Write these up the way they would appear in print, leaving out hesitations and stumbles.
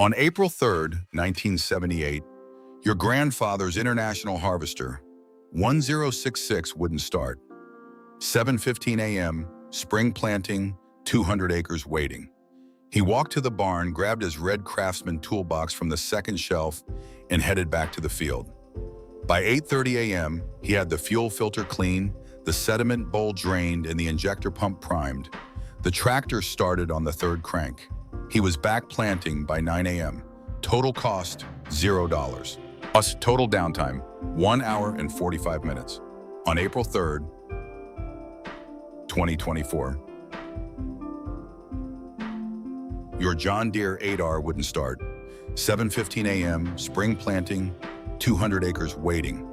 On April 3rd, 1978, your grandfather's International Harvester 1066 wouldn't start. 7:15 a.m., spring planting, 200 acres waiting. He walked to the barn, grabbed his red Craftsman toolbox from the second shelf, and headed back to the field. By 8:30 a.m., he had the fuel filter clean, the sediment bowl drained, and the injector pump primed. The tractor started on the third crank. He was back planting by 9 a.m. Total cost, $0. Plus total downtime, 1 hour and 45 minutes. On April 3rd, 2024. Your John Deere 8R wouldn't start. 7:15 a.m., spring planting, 200 acres waiting.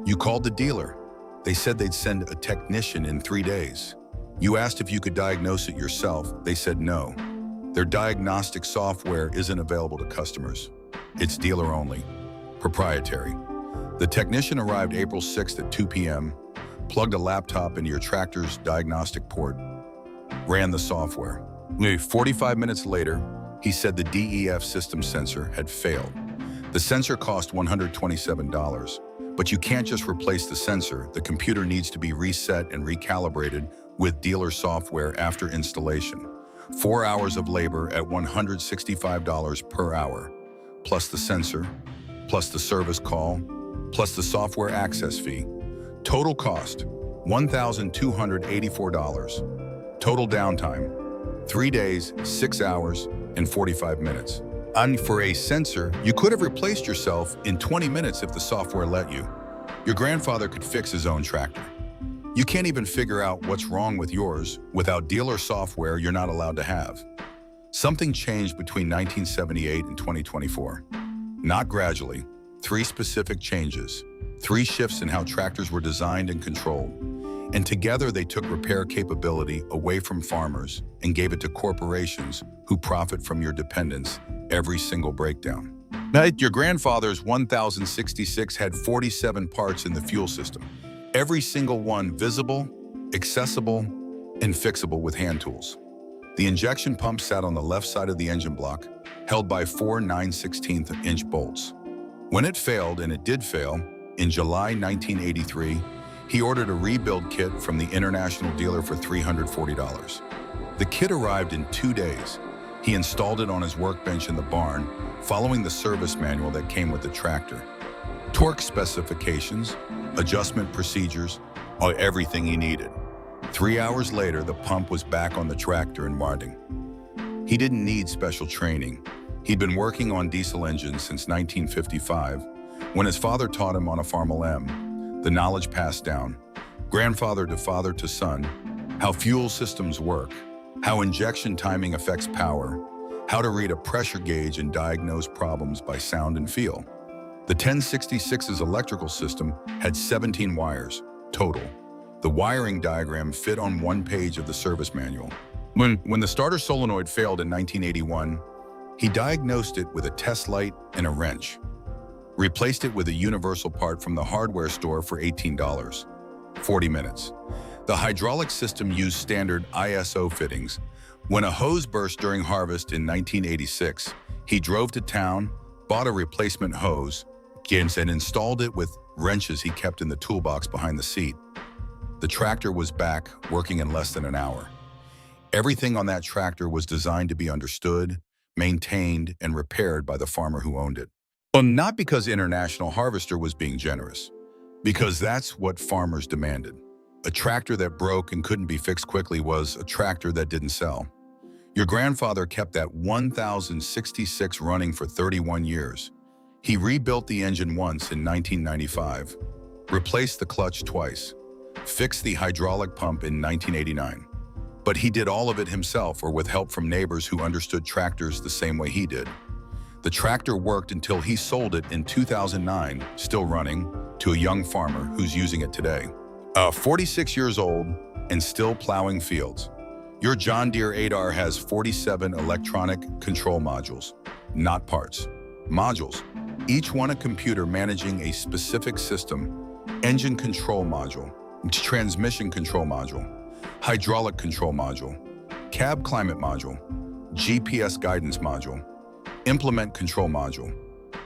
You called the dealer. They said they'd send a technician in 3 days. You asked if you could diagnose it yourself. They said no. Their diagnostic software isn't available to customers. It's dealer only. Proprietary. The technician arrived April 6th at 2 p.m., plugged a laptop into your tractor's diagnostic port, ran the software. 45 minutes later, he said the DEF system sensor had failed. The sensor cost $127, but you can't just replace the sensor. The computer needs to be reset and recalibrated with dealer software after installation. 4 hours of labor at $165 per hour, plus the sensor, plus the service call, plus the software access fee. Total cost, $1,284. Total downtime, 3 days, 6 hours, and 45 minutes. And for a sensor, you could have replaced yourself in 20 minutes if the software let you. Your grandfather could fix his own tractor. You can't even figure out what's wrong with yours without dealer software you're not allowed to have. Something changed between 1978 and 2024. Not gradually. 3 specific changes. 3 shifts in how tractors were designed and controlled. And together they took repair capability away from farmers and gave it to corporations who profit from your dependence every single breakdown. Your grandfather's 1066 had 47 parts in the fuel system. Every single one visible, accessible, and fixable with hand tools. The injection pump sat on the left side of the engine block, held by 4 9/16-inch bolts. When it failed, and it did fail, in July 1983, he ordered a rebuild kit from the international dealer for $340. The kit arrived in 2 days. He installed it on his workbench in the barn, following the service manual that came with the tractor. Torque specifications, adjustment procedures, everything he needed. 3 hours later, the pump was back on the tractor and running. He didn't need special training. He'd been working on diesel engines since 1955, when his father taught him on a Farmel M. The knowledge passed down, grandfather to father to son, how fuel systems work, how injection timing affects power, how to read a pressure gauge and diagnose problems by sound and feel. The 1066's electrical system had 17 wires, total. The wiring diagram fit on 1 page of the service manual. When the starter solenoid failed in 1981, he diagnosed it with a test light and a wrench. Replaced it with a universal part from the hardware store for $18. 40 minutes. The hydraulic system used standard ISO fittings. When a hose burst during harvest in 1986, he drove to town, bought a replacement hose, and installed it with wrenches he kept in the toolbox behind the seat. The tractor was back, working in less than an hour. Everything on that tractor was designed to be understood, maintained, and repaired by the farmer who owned it. But not because International Harvester was being generous, because that's what farmers demanded. A tractor that broke and couldn't be fixed quickly was a tractor that didn't sell. Your grandfather kept that 1066 running for 31 years. He rebuilt the engine once in 1995, replaced the clutch twice, fixed the hydraulic pump in 1989. But he did all of it himself or with help from neighbors who understood tractors the same way he did. The tractor worked until he sold it in 2009, still running, to a young farmer who's using it today. 46 years old and still plowing fields. Your John Deere 8R has 47 electronic control modules, not parts. Modules, each one a computer managing a specific system: engine control module, transmission control module, hydraulic control module, cab climate module, GPS guidance module, Implement control module.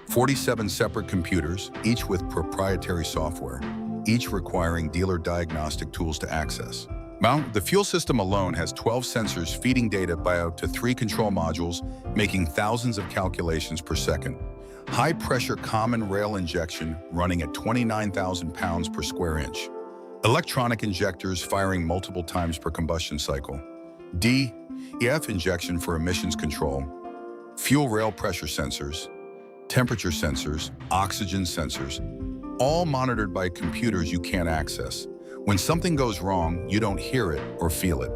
47 separate computers, each with proprietary software, each requiring dealer diagnostic tools to access. Now, the fuel system alone has 12 sensors feeding data by out to 3 control modules, making thousands of calculations per second. High-pressure common rail injection running at 29,000 pounds per square inch. Electronic injectors firing multiple times per combustion cycle. DEF injection for emissions control. Fuel rail pressure sensors. Temperature sensors, oxygen sensors, all monitored by computers you can't access. When something goes wrong, you don't hear it or feel it.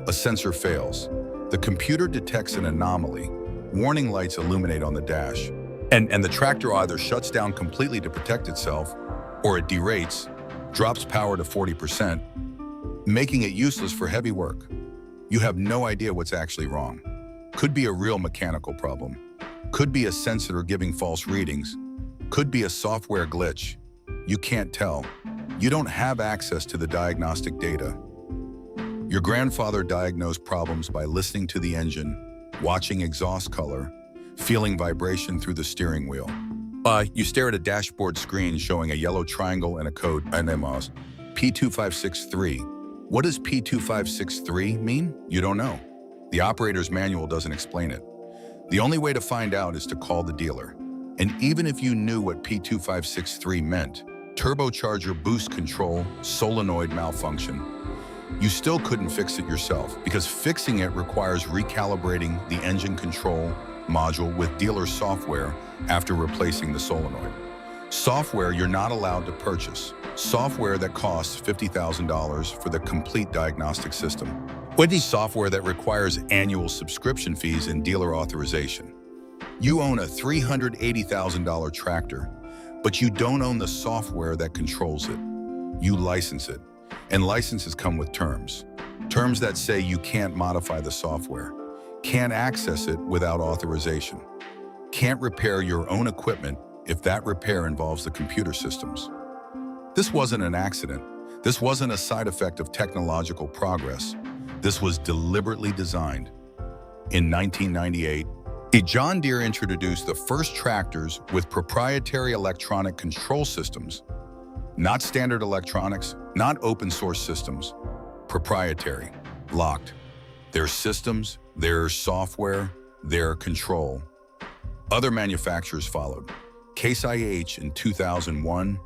A sensor fails. The computer detects an anomaly. Warning lights illuminate on the dash. And the tractor either shuts down completely to protect itself, or it derates, drops power to 40%, making it useless for heavy work. You have no idea what's actually wrong. Could be a real mechanical problem. Could be a sensor giving false readings. Could be a software glitch. You can't tell. You don't have access to the diagnostic data. Your grandfather diagnosed problems by listening to the engine, watching exhaust color, feeling vibration through the steering wheel. You stare at a dashboard screen showing a yellow triangle and a code, NMOS, P2563. What does P2563 mean? You don't know. The operator's manual doesn't explain it. The only way to find out is to call the dealer. And even if you knew what P2563 meant, turbocharger boost control, solenoid malfunction, you still couldn't fix it yourself because fixing it requires recalibrating the engine control module with dealer software after replacing the solenoid. Software you're not allowed to purchase. Software that costs $50,000 for the complete diagnostic system. What is software that requires annual subscription fees and dealer authorization? You own a $380,000 tractor, but you don't own the software that controls it. You license it, and licenses come with terms. Terms that say you can't modify the software, can't access it without authorization, can't repair your own equipment if that repair involves the computer systems. This wasn't an accident. This wasn't a side effect of technological progress. This was deliberately designed. In 1998, John Deere introduced the first tractors with proprietary electronic control systems. Not standard electronics, not open source systems. Proprietary, locked. Their systems, their software, their control. Other manufacturers followed. Case IH in 2001,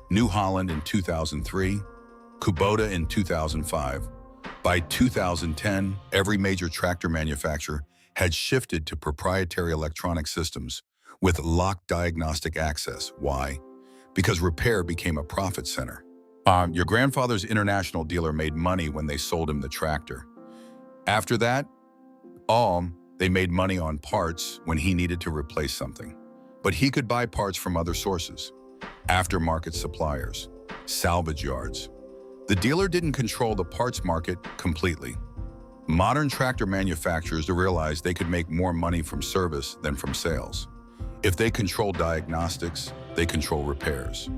New Holland in 2003, Kubota in 2005. By 2010, every major tractor manufacturer had shifted to proprietary electronic systems with locked diagnostic access. Why? Because repair became a profit center. Your grandfather's international dealer made money when they sold him the tractor. After that, they made money on parts when he needed to replace something. But he could buy parts from other sources, aftermarket suppliers, salvage yards. The dealer didn't control the parts market completely. Modern tractor manufacturers realized they could make more money from service than from sales. If they control diagnostics, they control repairs.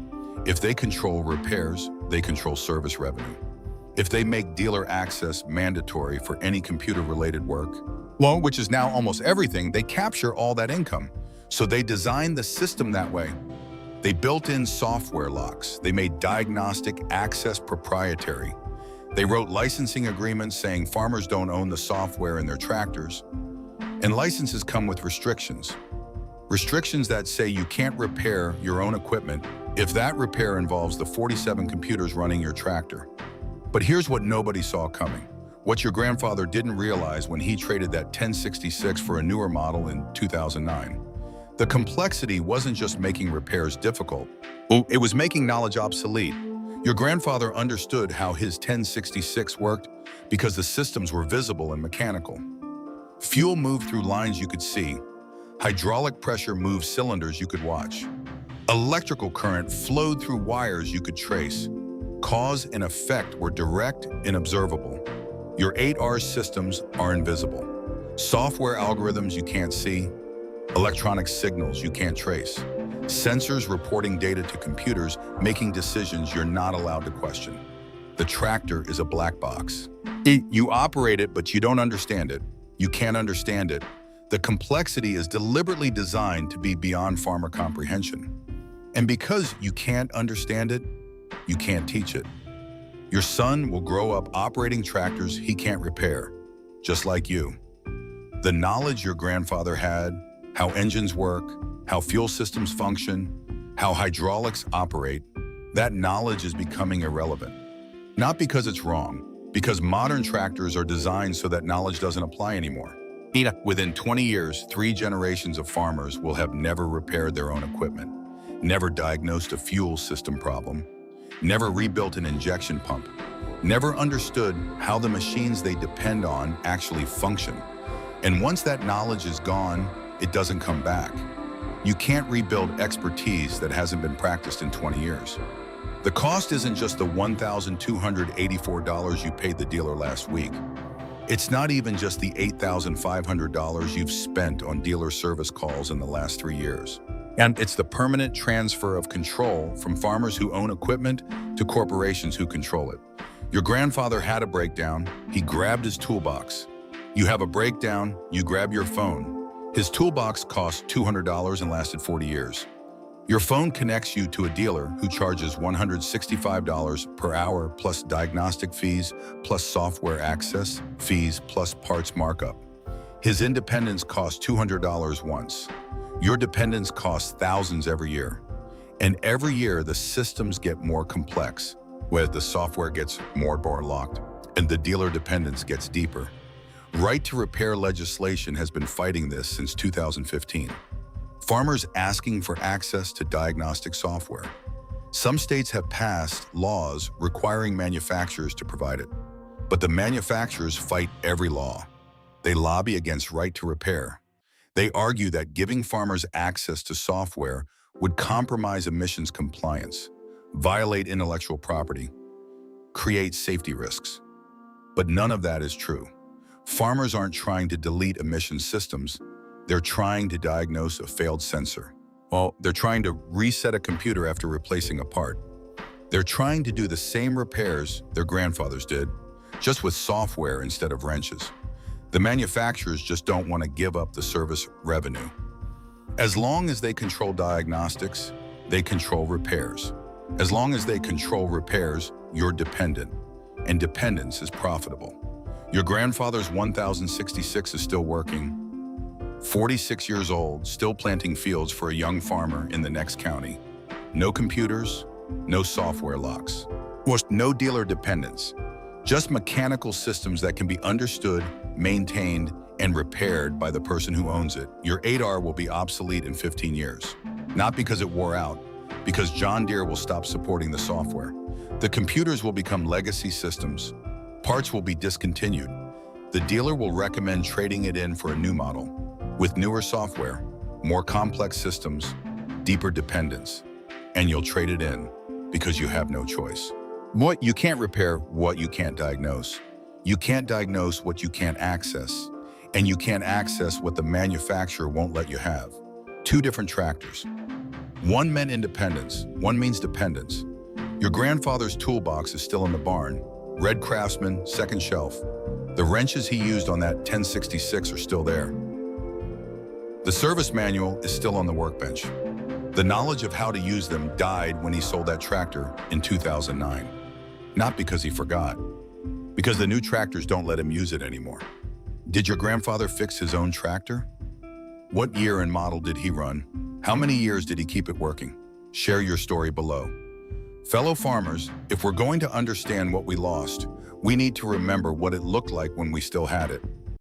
If they control repairs, they control service revenue. If they make dealer access mandatory for any computer-related work, which is now almost everything, they capture all that income. So they designed the system that way. They built in software locks. They made diagnostic access proprietary. They wrote licensing agreements saying farmers don't own the software in their tractors. And licenses come with restrictions. Restrictions that say you can't repair your own equipment if that repair involves the 47 computers running your tractor. But here's what nobody saw coming. What your grandfather didn't realize when he traded that 1066 for a newer model in 2009. The complexity wasn't just making repairs difficult. It was making knowledge obsolete. Your grandfather understood how his 1066 worked because the systems were visible and mechanical. Fuel moved through lines you could see. Hydraulic pressure moved cylinders you could watch. Electrical current flowed through wires you could trace. Cause and effect were direct and observable. Your 8R systems are invisible. Software algorithms you can't see. Electronic signals you can't trace. Sensors reporting data to computers, making decisions you're not allowed to question. The tractor is a black box. You operate it, but you don't understand it. You can't understand it. The complexity is deliberately designed to be beyond farmer comprehension. And because you can't understand it, you can't teach it. Your son will grow up operating tractors he can't repair, just like you. The knowledge your grandfather had, how engines work, how fuel systems function, how hydraulics operate, that knowledge is becoming irrelevant. Not because it's wrong, because modern tractors are designed so that knowledge doesn't apply anymore. Within 20 years, 3 generations of farmers will have never repaired their own equipment, never diagnosed a fuel system problem, never rebuilt an injection pump, never understood how the machines they depend on actually function. And once that knowledge is gone, it doesn't come back. You can't rebuild expertise that hasn't been practiced in 20 years. The cost isn't just the $1,284 you paid the dealer last week. It's not even just the $8,500 you've spent on dealer service calls in the last 3 years. And it's the permanent transfer of control from farmers who own equipment to corporations who control it. Your grandfather had a breakdown, he grabbed his toolbox. You have a breakdown, you grab your phone. His toolbox cost $200 and lasted 40 years. Your phone connects you to a dealer who charges $165 per hour plus diagnostic fees, plus software access fees, plus parts markup. His independence costs $200 once. Your dependence costs thousands every year. And every year the systems get more complex, where the software gets more locked and the dealer dependence gets deeper. Right to repair legislation has been fighting this since 2015. Farmers asking for access to diagnostic software. Some states have passed laws requiring manufacturers to provide it, but the manufacturers fight every law. They lobby against right to repair. They argue that giving farmers access to software would compromise emissions compliance, violate intellectual property, create safety risks. But none of that is true. Farmers aren't trying to delete emission systems. They're trying to diagnose a failed sensor. Well, they're trying to reset a computer after replacing a part. They're trying to do the same repairs their grandfathers did, just with software instead of wrenches. The manufacturers just don't want to give up the service revenue. As long as they control diagnostics, they control repairs. As long as they control repairs, you're dependent, and dependence is profitable. Your grandfather's 1066 is still working, 46 years old, still planting fields for a young farmer in the next county. No computers, no software locks, no dealer dependence, just mechanical systems that can be understood, maintained, and repaired by the person who owns it. Your 8R will be obsolete in 15 years. Not because it wore out, because John Deere will stop supporting the software. The computers will become legacy systems. Parts will be discontinued. The dealer will recommend trading it in for a new model, with newer software, more complex systems, deeper dependence, and you'll trade it in because you have no choice. You can't repair what you can't diagnose. You can't diagnose what you can't access, and you can't access what the manufacturer won't let you have. 2 different tractors. One meant independence, one means dependence. Your grandfather's toolbox is still in the barn. Red Craftsman, second shelf. The wrenches he used on that 1066 are still there. The service manual is still on the workbench. The knowledge of how to use them died when he sold that tractor in 2009. Not because he forgot, because the new tractors don't let him use it anymore. Did your grandfather fix his own tractor? What year and model did he run? How many years did he keep it working? Share your story below. Fellow farmers, if we're going to understand what we lost, we need to remember what it looked like when we still had it.